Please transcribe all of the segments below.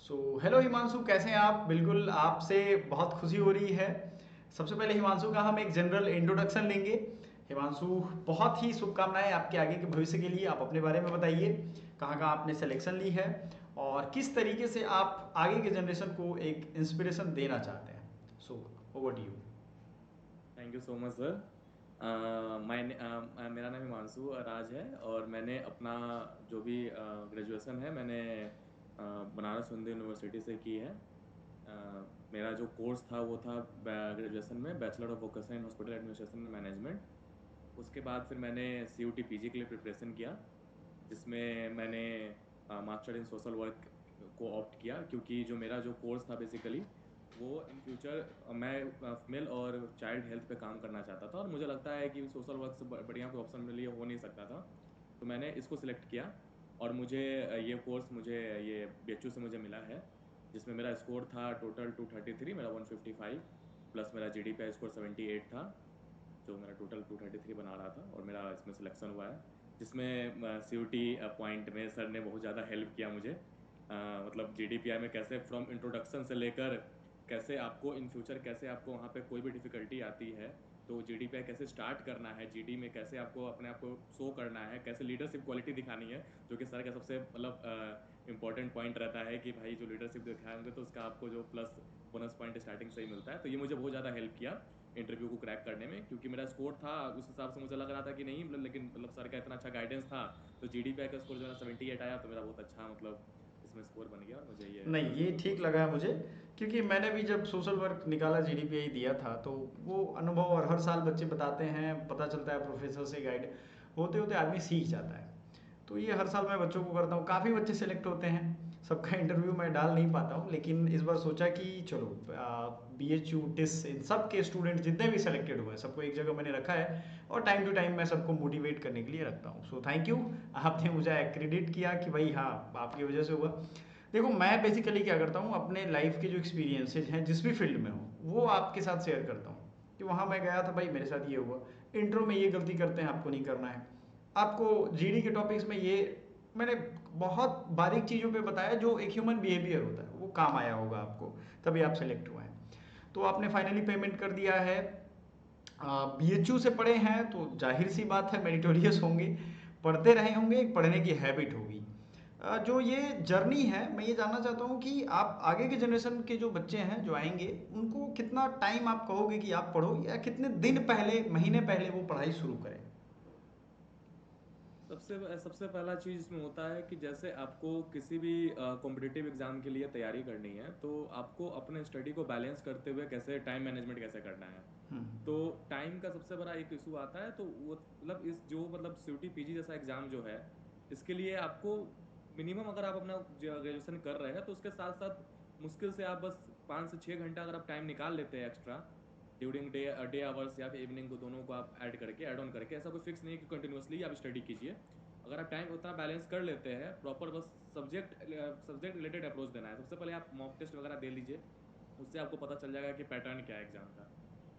Hello Himanshu, कैसे हैं आप? बिल्कुल आपसे बहुत खुशी हो रही है। सबसे पहले हिमांशु का हम एक जनरल इंट्रोडक्शन लेंगे। हिमांशु, बहुत ही शुभकामनाएं आपके आगे के भविष्य के लिए। आप अपने बारे में बताइए, कहाँ कहाँ आपने सिलेक्शन ली है और किस तरीके से आप आगे के जनरेशन को एक इंस्पिरेशन देना चाहते हैं। So over to you. Thank you so much sir. मेरा नाम हिमांशु राज है और मैंने अपना जो भी ग्रेजुएशन है मैंने बनारस हिंदू यूनिवर्सिटी से की है। मेरा जो कोर्स था वो था ग्रेजुएशन में bachelor of vocational in hospital administration and management. उसके बाद फिर मैंने CUT PG के लिए प्रिपरेशन किया, जिसमें मैंने मास्टर इन सोशल वर्क को ऑप्ट किया, क्योंकि जो मेरा जो कोर्स था बेसिकली वो इन फ्यूचर मैं फीमेल और चाइल्ड हेल्थ पे काम करना चाहता था, और मुझे लगता है कि सोशल वर्क से बढ़िया कोई ऑप्शन मेरे लिए हो नहीं सकता था। तो मैंने इसको सिलेक्ट किया और मुझे ये कोर्स मुझे ये BHU से मुझे मिला है, जिसमें मेरा स्कोर था टोटल 233, मेरा 155 प्लस मेरा GDPI स्कोर 78 था, जो मेरा टोटल 233 बना रहा था, और मेरा इसमें सिलेक्शन हुआ है। जिसमें CUT पॉइंट में सर ने बहुत ज़्यादा हेल्प किया मुझे। मतलब GDPI में कैसे फ्रॉम इंट्रोडक्शन से लेकर कैसे आपको इन फ्यूचर कैसे आपको वहाँ पे कोई भी डिफ़िकल्टी आती है तो GDPI कैसे स्टार्ट करना है, GD में कैसे आपको अपने आप को शो करना है, कैसे लीडरशिप क्वालिटी दिखानी है, जो कि सर का सबसे मतलब इम्पोर्टेंट पॉइंट रहता है कि भाई जो लीडरशिप दिखाएंगे तो उसका आपको जो प्लस बोनस पॉइंट स्टार्टिंग से ही मिलता है। तो ये मुझे बहुत ज़्यादा हेल्प किया इंटरव्यू को क्रैक करने में, क्योंकि मेरा स्कोर था उस हिसाब से मुझे लग रहा था कि नहीं मतलब, लेकिन मतलब सर का इतना अच्छा गाइडेंस था। तो GDPI का स्कोर जो है 78 आया, तो मेरा बहुत अच्छा मतलब इसमें स्कोर बन गया और मुझे ये नहीं, ये ठीक कोर्स लगा मिला। है मुझे, क्योंकि मैंने भी जब सोशल वर्क निकाला जीडीपीआई दिया था तो वो अनुभव, और हर साल बच्चे बताते हैं, पता चलता है प्रोफेसर से गाइड होते होते आदमी सीख जाता है। तो ये हर साल मैं बच्चों को करता हूँ, काफ़ी बच्चे सेलेक्ट होते हैं। सबका इंटरव्यू मैं डाल नहीं पाता हूँ, लेकिन इस बार सोचा कि चलो BHU टिस इन सब के स्टूडेंट जितने भी सेलेक्टेड हुए हैं सबको एक जगह मैंने रखा है, और टाइम टू टाइम मैं सबको मोटिवेट करने के लिए रखता हूँ। सो थैंक यू, आपने मुझे क्रेडिट किया कि भाई हाँ, आपकी वजह से हुआ। देखो, मैं बेसिकली क्या करता हूँ, अपने लाइफ के जो एक्सपीरियंसेस हैं जिस भी फील्ड में हूँ वो आपके साथ शेयर करता हूँ कि वहाँ मैं गया था, भाई मेरे साथ ये हुआ, इंट्रो में ये गलती करते हैं, आपको नहीं करना है। आपको जीडी के टॉपिक्स में ये मैंने बहुत बारीक चीज़ों पे बताया, जो एक ह्यूमन बिहेवियर होता है वो काम आया होगा आपको, तभी आप सेलेक्ट हुए हैं। तो आपने फाइनली पेमेंट कर दिया है, BHU से पढ़े हैं तो जाहिर सी बात है मेरिटोरियस होंगे, पढ़ते रहे होंगे, एक पढ़ने की हैबिट होगी। जो ये जर्नी है, मैं ये जानना चाहता हूँ कि आप आगे के जनरेशन के जो बच्चे हैं जो आएंगे, उनको कितना टाइम आप कहोगे कि आप पढ़ो, या कितने दिन पहले, महीने पहले वो पढ़ाई शुरू करें? सबसे सबसे पहला चीज़ इसमें होता है कि जैसे आपको किसी भी कॉम्पिटिटिव एग्जाम के लिए तैयारी करनी है, तो आपको अपने स्टडी को बैलेंस करते हुए कैसे टाइम मैनेजमेंट कैसे करना है। तो टाइम का सबसे बड़ा एक इशू आता है, तो वो मतलब इस जो मतलब CUT PG जैसा एग्जाम जो है, इसके लिए आपको मिनिमम अगर आप अपना ग्रेजुएशन कर रहे हैं तो उसके साथ साथ मुश्किल से आप बस 5 से 6 घंटा अगर आप टाइम निकाल लेते हैं एक्स्ट्रा ड्यूरिंग डे आवर्स या फिर इवनिंग को, दोनों को आप ऐड ऑन करके, ऐसा कोई फिक्स नहीं है कि कंटिन्यूसली आप स्टडी कीजिए। अगर आप टाइम उतना बैलेंस कर लेते हैं प्रॉपर, बस सब्जेक्ट रिलेटेड अप्रोच देना है। सबसे पहले आप मॉक टेस्ट वगैरह दे लीजिए, उससे आपको पता चल जाएगा कि पैटर्न क्या है एग्जाम का।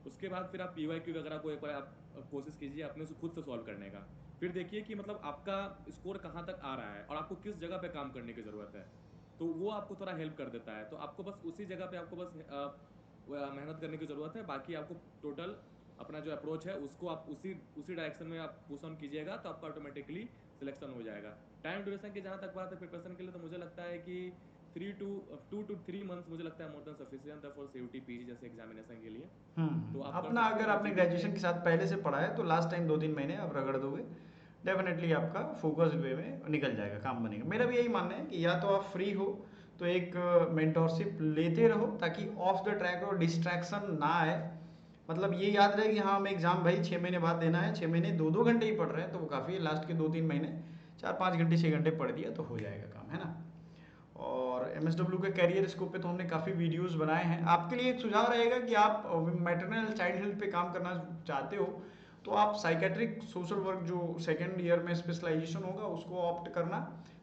उसके बाद फिर आप PYQ वगैरह को एक बार आप कोशिश कीजिए अपने से खुद से सॉल्व करने का। फिर देखिए कि मतलब आपका स्कोर कहाँ तक आ रहा है और आपको किस जगह पे काम करने की ज़रूरत है। तो वो आपको थोड़ा हेल्प कर देता है, तो आपको बस उसी जगह पे आपको बस मेहनत करने की ज़रूरत है। बाकी आपको टोटल अपना जो अप्रोच है उसको आप उसी उसी डायरेक्शन में आप पुश ऑन कीजिएगा, तो आपका ऑटोमेटिकली सिलेक्शन हो जाएगा। टाइम ड्यूरेशन की जहाँ तक बात है प्रिपरेशन के लिए, तो मुझे लगता है कि 2 to 3 मंथ्स मुझे लगता है मोर देन सफिशियंट है फॉर CUT PG जैसे एग्जामिनेशन के लिए। तो आप कर अपना सकते हैं, अगर और आपने GD पे। ग्रेजुएशन के साथ पहले से पढ़ा है तो लास्ट टाइम 2-3 महीने आप रगड़ दोगे, डेफिनेटली आपका फोकस वे में निकल जाएगा, काम बनेगा। मेरा भी यही मानना है कि या तो आप फ्री हो तो एक मेंटोरशिप लेते रहो, ताकि ऑफ द ट्रैक और डिस्ट्रैक्शन ना आए। मतलब ये याद रहे कि हाँ, हमें एग्जाम भाई 6 महीने बाद देना है, 6 महीने 2-2 घंटे ही पढ़ रहे हैं तो वो काफ़ी है, लास्ट के 2-3 महीने 4-5 घंटे 6 घंटे पढ़ दिया तो हो जाएगा काम, है ना? और MSW के कैरियर स्कोप पे तो हमने काफ़ी वीडियोस बनाए हैं। आपके लिए एक सुझाव रहेगा कि आप मैटरनल चाइल्ड हेल्थ पे काम करना चाहते हो तो आप साइकेट्रिक सोशल वर्क जो सेकेंड ईयर में स्पेशलाइजेशन होगा उसको ऑप्ट करना।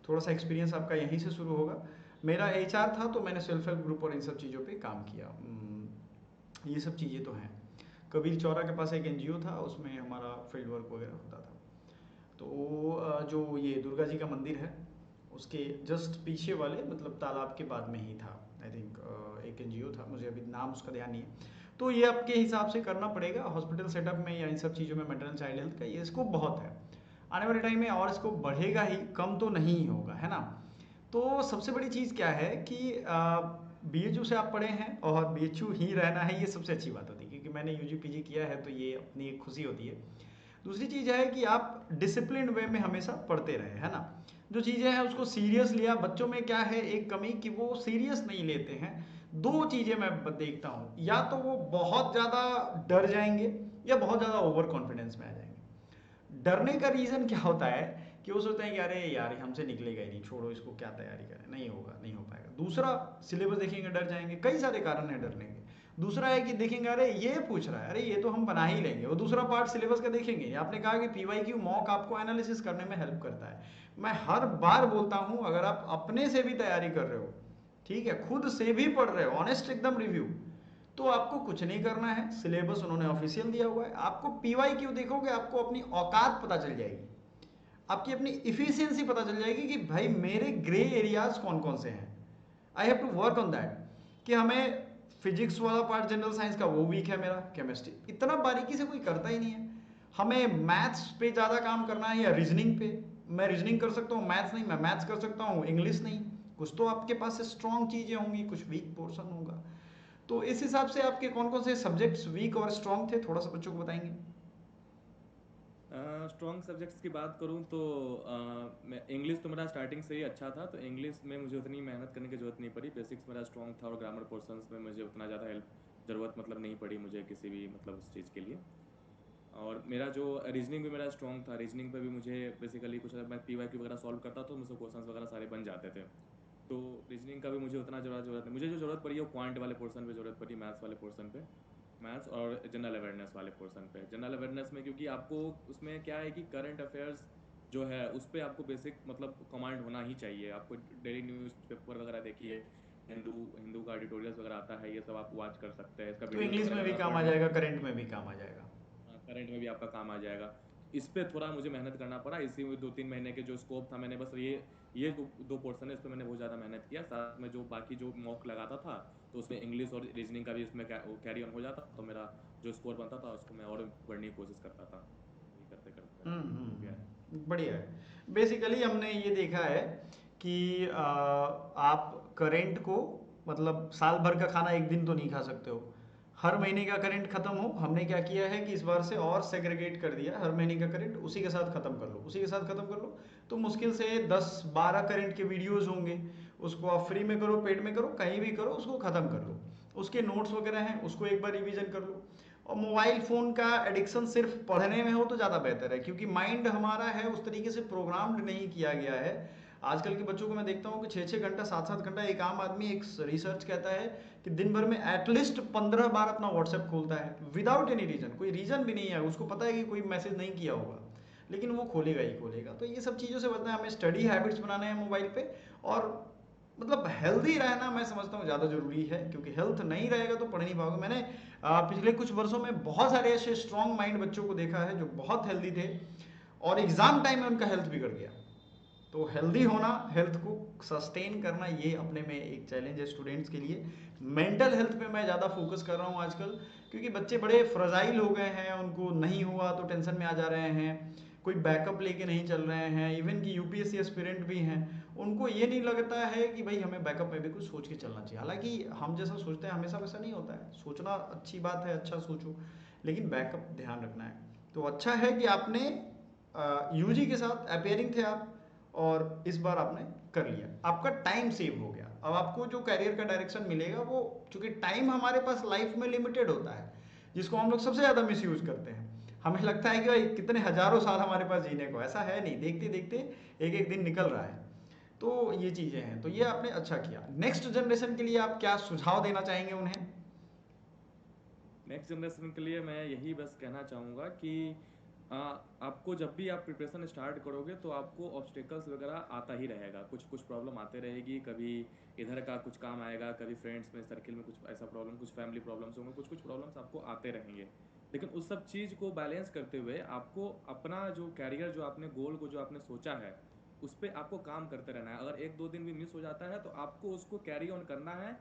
थोड़ा सा एक्सपीरियंस आपका यहीं से शुरू होगा। मेरा HR था तो मैंने सेल्फ हेल्प ग्रुप और इन सब चीज़ों पे काम किया। ये सब चीज़ें तो हैं। कबीर चौरा के पास एक NGO था, उसमें हमारा फील्ड वर्क वगैरह होता था। तो जो ये दुर्गा जी का मंदिर है, उसके जस्ट पीछे वाले मतलब तालाब के बाद में ही था। आई थिंक एक एनजीओ था, मुझे अभी नाम उसका ध्यान नहीं है। तो ये आपके हिसाब से करना पड़ेगा हॉस्पिटल सेटअप में या इन सब चीज़ों में। मैटरनल चाइल्ड हेल्थ का ये स्कोप बहुत है आने वाले टाइम में, और स्कोप बढ़ेगा ही, कम तो नहीं ही होगा, है ना। तो सबसे बड़ी चीज़ क्या है कि बीएचयू से आप पढ़े हैं और बीएचयू ही रहना है, ये सबसे अच्छी बात होती है, क्योंकि मैंने यूजी पीजी किया है तो ये अपनी एक खुशी होती है। दूसरी चीज़ है कि आप डिसिप्लिन वे में हमेशा पढ़ते रहे, है ना। जो चीज़ें हैं उसको सीरियस लिया। बच्चों में क्या है एक कमी कि वो सीरियस नहीं लेते हैं। दो चीज़ें मैं देखता हूँ, या तो वो बहुत ज़्यादा डर जाएंगे या बहुत ज़्यादा ओवर कॉन्फिडेंस में आ जाएंगे। डरने का रीज़न क्या होता है कि वो सोचते हैं कि अरे यार हमसे निकलेगा ही नहीं, छोड़ो इसको, क्या तैयारी करें, नहीं होगा, नहीं हो पाएगा। दूसरा, सिलेबस देखेंगे डर जाएंगे, कई सारे कारण हैं डरने के। दूसरा है कि देखेंगे अरे ये पूछ रहा है, अरे ये तो हम बना ही लेंगे। और दूसरा पार्ट सिलेबस का देखेंगे। आपने कहा कि पीवाईक्यू मॉक आपको एनालिसिस करने में हेल्प करता है। मैं हर बार बोलता हूँ, अगर आप अपने से भी तैयारी कर रहे हो, ठीक है, खुद से भी पढ़ रहे हो, ऑनेस्ट एकदम रिव्यू, तो आपको कुछ नहीं करना है। सिलेबस उन्होंने ऑफिशियल दिया हुआ है। आपको पीवाई क्यों देखोगे, आपको अपनी औकात पता चल जाएगी, आपकी अपनी इफिशियंसी पता चल जाएगी कि भाई मेरे ग्रे एरियाज कौन कौन से हैं। I have to work on that. कि हमें फिजिक्स वाला पार्ट जनरल साइंस का वो वीक है, मेरा केमिस्ट्री इतना बारीकी से कोई करता ही नहीं है। हमें मैथ्स पे ज़्यादा काम करना है या रीजनिंग पे। मैं रीजनिंग कर सकता हूँ, मैथ्स नहीं। मैं मैथ्स कर सकता हूँ, इंग्लिश नहीं। कुछ तो आपके पास स्ट्रॉन्ग चीज़ें होंगी, कुछ वीक पोर्शन होगा। तो इस हिसाब से आपके कौन कौन से सब्जेक्ट्स वीक और स्ट्रॉन्ग थे, थोड़ा सा बच्चों को बताएंगे। स्ट्रॉन्ग सब्जेक्ट्स की बात करूँ तो मैं इंग्लिश तो मेरा स्टार्टिंग से ही अच्छा था, तो इंग्लिश में मुझे उतनी मेहनत करने की ज़रूरत नहीं पड़ी। बेसिक्स मेरा स्ट्रॉन्ग था और ग्रामर पोर्शंस में मुझे उतना ज़्यादा हेल्प ज़रूरत मतलब नहीं पड़ी मुझे किसी भी मतलब उस चीज़ के लिए। और मेरा जो रीजनिंग भी मेरा स्ट्रॉन्ग था, रीजनिंग पे भी मुझे बेसिकली कुछ अगर मैं पीवाईक्यू वगैरह सॉल्व करता तो मुझसे क्वेश्चंस वगैरह सारे बन जाते थे। तो रीजनिंग का भी मुझे उतना ज़रूरत नहीं। मुझे जो ज़रूरत पड़ी है वो क्वांट वाले पोर्शन पे ज़रूरत पड़ी, मैथ्स वाले पोर्शन पे, मैथ्स और जनरल अवेयरनेस वाले पोर्शन पे। जनरल अवेयरनेस में क्योंकि आपको उसमें क्या है कि करंट अफेयर्स जो है उस पर आपको बेसिक मतलब कमांड होना ही चाहिए। आपको डेली न्यूज़ पेपर वगैरह देखिए, हिंदू हिंदू का एडिटोरियल्स वगैरह आता है, ये सब आप वॉच कर सकते हैं, इसका तो वीडियोस इंग्लिश वगैरह में भी अगर आप काम आ पढ़ लें। जाएगा, करंट में भी काम आ जाएगा। हाँ, करंट में भी आपका काम आ जाएगा। इस पे थोड़ा मुझे मेहनत करना पड़ा। इसी में 2-3 महीने के जो स्कोप था, मैंने बस ये दो दो पोर्शन है, इस पे मैंने बहुत ज़्यादा मेहनत किया। साथ में जो बाकी जो मॉक लगाता था तो उसमें इंग्लिश और रीजनिंग का भी उसमें कैरी ऑन हो जाता, तो मेरा जो स्कोर बनता था उसको मैं और बढ़ने की कोशिश करता था। वही करते करते अभी हो गया है। बढ़िया है। बेसिकली हमने ये देखा है कि आप करेंट को मतलब साल भर का खाना एक दिन तो नहीं खा सकते हो। हर महीने का करंट खत्म हो, हमने क्या किया है कि इस बार से और सेग्रीगेट कर दिया। हर महीने का करंट उसी के साथ खत्म कर लो, उसी के साथ खत्म कर लो। तो मुश्किल से 10-12 करंट के वीडियोस होंगे, उसको आप फ्री में करो, पेड में करो, कहीं भी करो, उसको खत्म कर लो। उसके नोट्स वगैरह हैं, उसको एक बार रिवीजन कर लो। और मोबाइल फ़ोन का एडिक्शन सिर्फ पढ़ने में हो तो ज़्यादा बेहतर है, क्योंकि माइंड हमारा है उस तरीके से प्रोग्राम्ड नहीं किया गया है। आजकल के बच्चों को मैं देखता हूँ कि 6-6 घंटा 7-7 घंटा, एक आम आदमी, एक रिसर्च कहता है कि दिन भर में एटलीस्ट 15 बार अपना व्हाट्सएप खोलता है विदाउट एनी रीज़न। कोई रीज़न भी नहीं है, उसको पता है कि कोई मैसेज नहीं किया होगा, लेकिन वो खोलेगा ही खोलेगा। तो ये सब चीज़ों से बचना है, हमें स्टडी हैबिट्स बनाने हैं मोबाइल पे। और मतलब हेल्दी रहना मैं समझता हूँ ज़्यादा ज़रूरी है, क्योंकि हेल्थ नहीं रहेगा तो पढ़ नहीं पाओगे। मैंने पिछले कुछ वर्षों में बहुत सारे ऐसे स्ट्रॉन्ग माइंड बच्चों को देखा है जो बहुत हेल्दी थे, और एग्ज़ाम टाइम में उनका हेल्थ बिगड़ गया। तो हेल्दी होना, हेल्थ को सस्टेन करना, ये अपने में एक चैलेंज है स्टूडेंट्स के लिए। मेंटल हेल्थ पे मैं ज़्यादा फोकस कर रहा हूँ आजकल, क्योंकि बच्चे बड़े फ्रजाइल हो गए हैं, उनको नहीं हुआ तो टेंशन में आ जा रहे हैं, कोई बैकअप लेके नहीं चल रहे हैं। इवन कि यूपीएससी एस्पिरेंट भी हैं, उनको ये नहीं लगता है कि भाई हमें बैकअप में भी कुछ सोच के चलना चाहिए। हालांकि हम जैसा सोचते हैं हमेशा वैसा नहीं होता है, सोचना अच्छी बात है, अच्छा सोचो, लेकिन बैकअप ध्यान रखना है। तो अच्छा है कि आपने यूजी के साथ अपेयरिंग थे आप, और इस बार आपने कर लिया, आपका टाइम सेव हो गया। अब आपको जो करियर का डायरेक्शन मिलेगा वो, चूंकि टाइम हमारे पास लाइफ में लिमिटेड होता है, जिसको हम लोग सबसे ज़्यादा मिस यूज़ करते हैं। हमें लगता है कि भाई कितने हजारों साल हमारे पास जीने को, ऐसा है नहीं, देखते देखते एक एक दिन निकल रहा है। तो ये चीज़ें हैं, तो ये आपने अच्छा किया। नेक्स्ट जनरेशन के लिए आप क्या सुझाव देना चाहेंगे उन्हें। नेक्स्ट जनरेशन के लिए मैं यही बस कहना चाहूँगा कि आ, आपको जब भी आप प्रिपरेशन स्टार्ट करोगे तो आपको ऑब्स्टेकल्स वगैरह आता ही रहेगा, कुछ कुछ प्रॉब्लम आते रहेगी। कभी इधर का कुछ काम आएगा, कभी फ्रेंड्स में सर्किल में कुछ ऐसा प्रॉब्लम, कुछ फैमिली प्रॉब्लम्स होंगे, कुछ कुछ प्रॉब्लम्स आपको आते रहेंगे। लेकिन उस सब चीज़ को बैलेंस करते हुए आपको अपना जो कैरियर, जो आपने गोल को जो आपने सोचा है, उस पर आपको काम करते रहना है। अगर 1-2 दिन भी मिस हो जाता है तो आपको उसको कैरी ऑन करना है,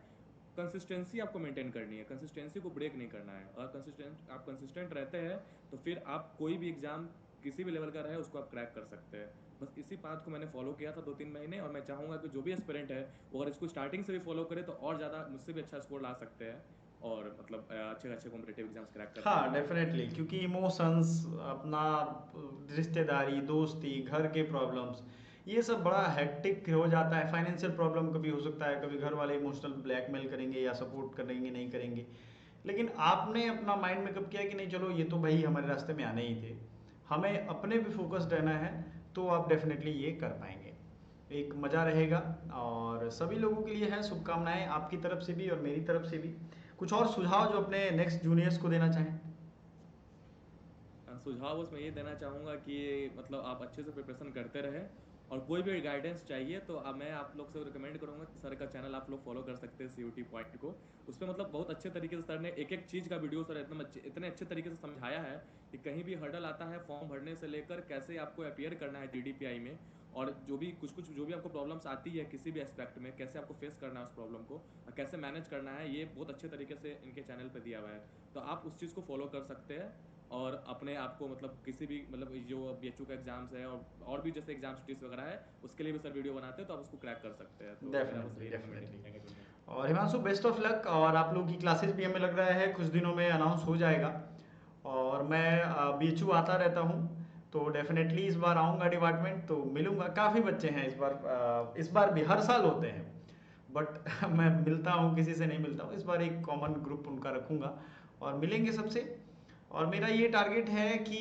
कंसिस्टेंसी आपको मेंटेन करनी है, कंसिस्टेंसी को ब्रेक नहीं करना है। और आप कंसिस्टेंट रहते हैं तो फिर आप कोई भी एग्ज़ाम किसी भी लेवल का रहे उसको आप क्रैक कर सकते हैं। बस इसी बात को मैंने फॉलो किया था 2-3 महीने, और मैं चाहूँगा कि जो भी एस्पिरेंट है वो अगर इसको स्टार्टिंग से भी फॉलो करे तो और ज़्यादा मुझसे भी अच्छा स्कोर ला सकते हैं, और मतलब अच्छे अच्छे कॉम्पिटेटिव एग्जाम्स क्रैक कर हाँ, पाएंगे। डेफिनेटली, क्योंकि इमोशंस, अपना रिश्तेदारी, दोस्ती, घर के प्रॉब्लम्स, ये सब बड़ा हेक्टिक हो जाता है। फाइनेंशियल प्रॉब्लम कभी हो सकता है, कभी घर वाले इमोशनल ब्लैकमेल करेंगे या सपोर्ट करेंगे, नहीं करेंगे। लेकिन आपने अपना माइंड में कब किया कि नहीं, चलो ये तो भाई हमारे रास्ते में आने ही थे, हमें अपने पे फोकस्ड रहना है, तो आप डेफिनेटली ये कर पाएंगे। एक मज़ा रहेगा। और सभी लोगों के लिए है शुभकामनाएं, आपकी तरफ से भी और मेरी तरफ से भी। कुछ और सुझाव जो अपने नेक्स्ट जूनियर्स को देना चाहें? सुझाव बस मैं ये देना चाहूँगा कि मतलब आप अच्छे से प्रिपरेशन करते रहें, और कोई भी गाइडेंस चाहिए तो मैं आप लोग से रिकमेंड करूँगा कि सर का चैनल आप लोग फॉलो कर सकते हैं, CUT पॉइंट को। उसमें मतलब बहुत अच्छे तरीके से सर ने एक एक चीज़ का वीडियो सर इतने अच्छे तरीके से समझाया है कि कहीं भी हर्डल आता है फॉर्म भरने से लेकर कैसे आपको अपीयर करना है GDPI में, और जो भी कुछ जो भी आपको प्रॉब्लम्स आती है किसी भी एस्पेक्ट में, कैसे आपको फेस करना है उस प्रॉब्लम को और कैसे मैनेज करना है, ये बहुत अच्छे तरीके से इनके चैनल पे दिया हुआ है। तो आप उस चीज़ को फॉलो कर सकते हैं, और अपने आप को मतलब किसी भी मतलब जो BHU का एग्जाम्स है और भी जैसे एग्जाम स्टडीज वगैरह है उसके लिए भी सर वीडियो बनाते हैं, तो आप उसको क्रैक कर सकते हैं। तो मेरा बस डेफिनेटली, यही डेफिनेटली। रिकमेंडेशन रहेगा जूनियर। और हिमांशु, बेस्ट ऑफ लक। और आप लोगों की क्लासेस भी हमें लग रहा है कुछ दिनों में अनाउंस हो जाएगा। और मैं BHU आता रहता हूँ, तो डेफिनेटली इस बार आऊँगा डिपार्टमेंट, तो मिलूंगा। काफ़ी बच्चे हैं इस बार, इस बार भी हर साल होते हैं, बट मैं मिलता हूँ, किसी से नहीं मिलता हूँ। इस बार एक कॉमन ग्रुप उनका रखूँगा और मिलेंगे सबसे। और मेरा ये टारगेट है कि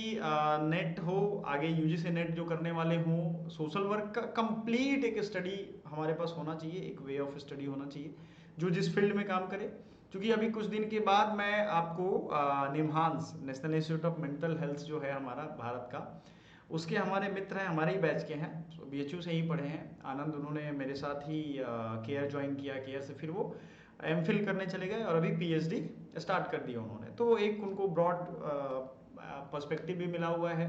नेट हो, आगे UGC नेट जो करने वाले हों, सोशल वर्क का कंप्लीट एक स्टडी हमारे पास होना चाहिए, एक वे ऑफ स्टडी होना चाहिए जो जिस फील्ड में काम करे। क्योंकि अभी कुछ दिन के बाद मैं आपको निम्हांस, national institute of mental health जो है हमारा भारत का, उसके हमारे मित्र हैं, हमारे ही बैच के हैं, BHU से ही पढ़े हैं। आनंद, उन्होंने मेरे साथ ही केयर ज्वाइन किया, केयर से फिर वो MPhil करने चले गए और अभी PhD स्टार्ट कर दिया उन्होंने। तो एक उनको ब्रॉड पर्सपेक्टिव भी मिला हुआ है,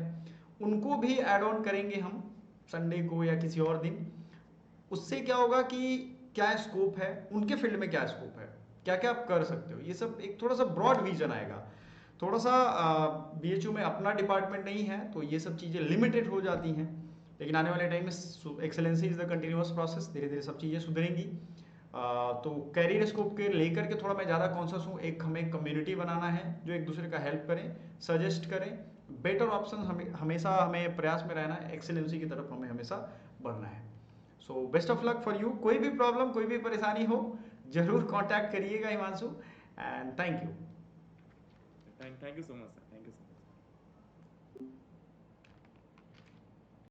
उनको भी ऐड ऑन करेंगे हम संडे को या किसी और दिन। उससे क्या होगा कि क्या स्कोप है उनके फील्ड में, क्या स्कोप है, क्या क्या आप कर सकते हो, ये सब एक थोड़ा सा ब्रॉड विजन आएगा। थोड़ा सा BHU में अपना डिपार्टमेंट नहीं है तो ये सब चीज़ें लिमिटेड हो जाती हैं, लेकिन आने वाले टाइम में excellency is the continuous process, धीरे धीरे सब चीज़ें सुधरेंगी। तो कैरियर स्कोप के लेकर के थोड़ा मैं ज़्यादा कॉन्शियस हूँ। एक हमें कम्युनिटी बनाना है जो एक दूसरे का हेल्प करें, सजेस्ट करें, बेटर ऑप्शन हमेशा हमें प्रयास में रहना है, एक्सेलेंसी की तरफ हमें हमेशा बढ़ना है। So best of luck for you. कोई भी प्रॉब्लम, कोई भी परेशानी हो, जरूर कांटेक्ट करिएगा Himanshu. And thank you. Thank you so much sir, thank you so much.